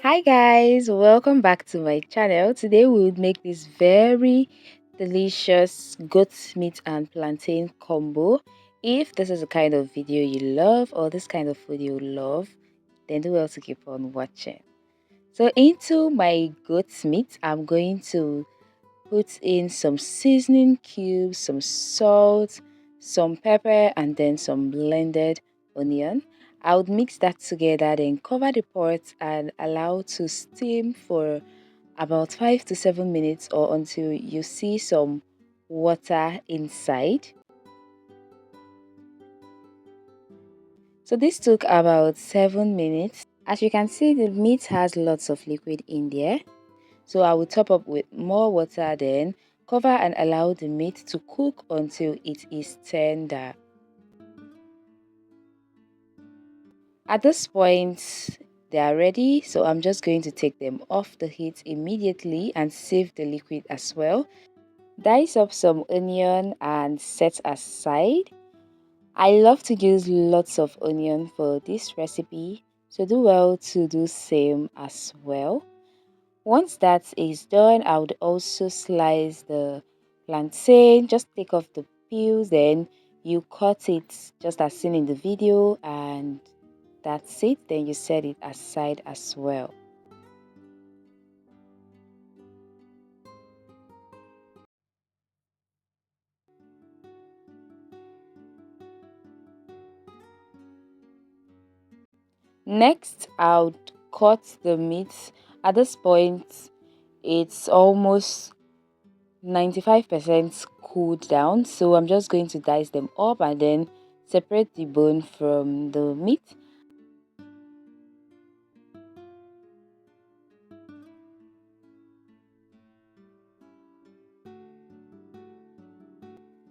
Hi guys, welcome back to my channel. Today we will make this very delicious goat meat and plantain combo. If this is the kind of video you love or this kind of food you love, then do well to keep on watching. So into my goat meat, I'm going to put in some seasoning cubes, some salt, some pepper, and then some blended onion. I would mix that together, then cover the pot and allow to steam for about 5 to 7 minutes or until you see some water inside. So this took about 7 minutes. As you can see, the meat has lots of liquid in there. So I will top up with more water, then cover and allow the meat to cook until it is tender. At this point, they are ready, so I'm just going to take them off the heat immediately and save the liquid as well. Dice up some onion and set aside. I love to use lots of onion for this recipe, so do well to do same as well. Once that is done, I would also slice the plantain, just take off the peels, then you cut it just as seen in the video, and that's it. Then you set it aside as well. Next, I would cut the meat. At this point, it's almost 95% cooled down, so I'm just going to dice them up and then separate the bone from the meat.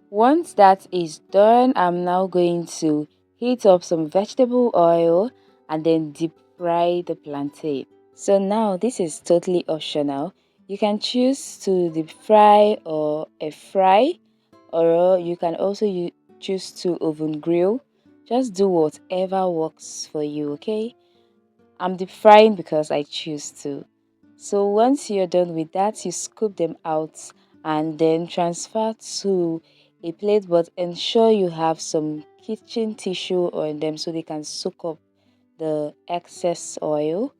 Once that is done, I'm now going to heat up some vegetable oil and then deep fry the plantain. So now this is totally optional. You can choose to deep fry or air fry, or you can also choose to oven grill. Just do whatever works for you, okay? I'm deep frying because I choose to. So once you're done with that, you scoop them out and then transfer to a plate, but ensure you have some kitchen tissue on them so they can soak up the excess oil.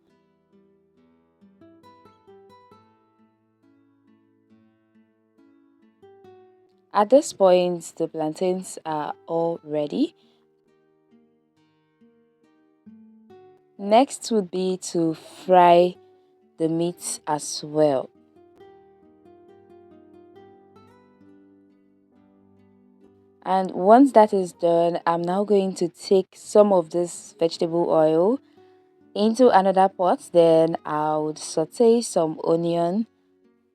At this point, the plantains are all ready. Next would be to fry the meat as well. And once that is done, I'm now going to take some of this vegetable oil into another pot. Then I would saute some onion.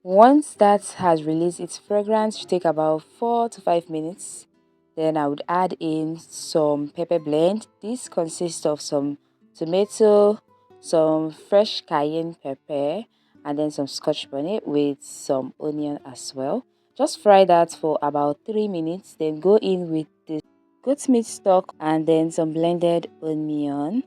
Once that has released its fragrance, should take about 4 to 5 minutes. Then I would add in some pepper blend. This consists of some tomato, some fresh cayenne pepper, and then some scotch bonnet with some onion as well. Just fry that for about 3 minutes. Then go in with the goat meat stock and then some blended onion.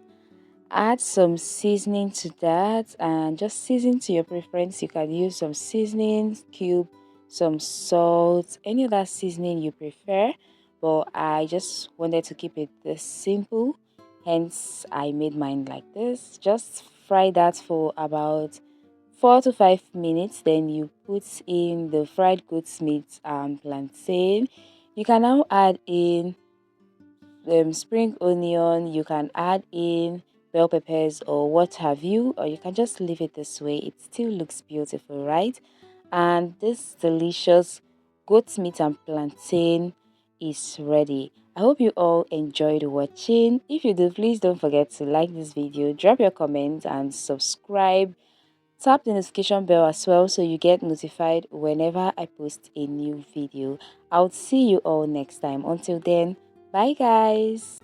Add some seasoning to that and just season to your preference. You can use some seasoning cube, some salt, any other seasoning you prefer, but I just wanted to keep it this simple, hence I made mine like this. Just fry that for about 4 to 5 minutes. Then you put in the fried goat's meat and plantain. You can now add in spring onion. You can add in bell peppers or what have you, or you can just leave it this way. It still looks beautiful, right? And this delicious goat meat and plantain is ready. I hope you all enjoyed watching. If you do, please don't forget to like this video, drop your comments and subscribe. Tap the notification bell as well so you get notified whenever I post a new video. I'll see you all next time. Until then, bye guys.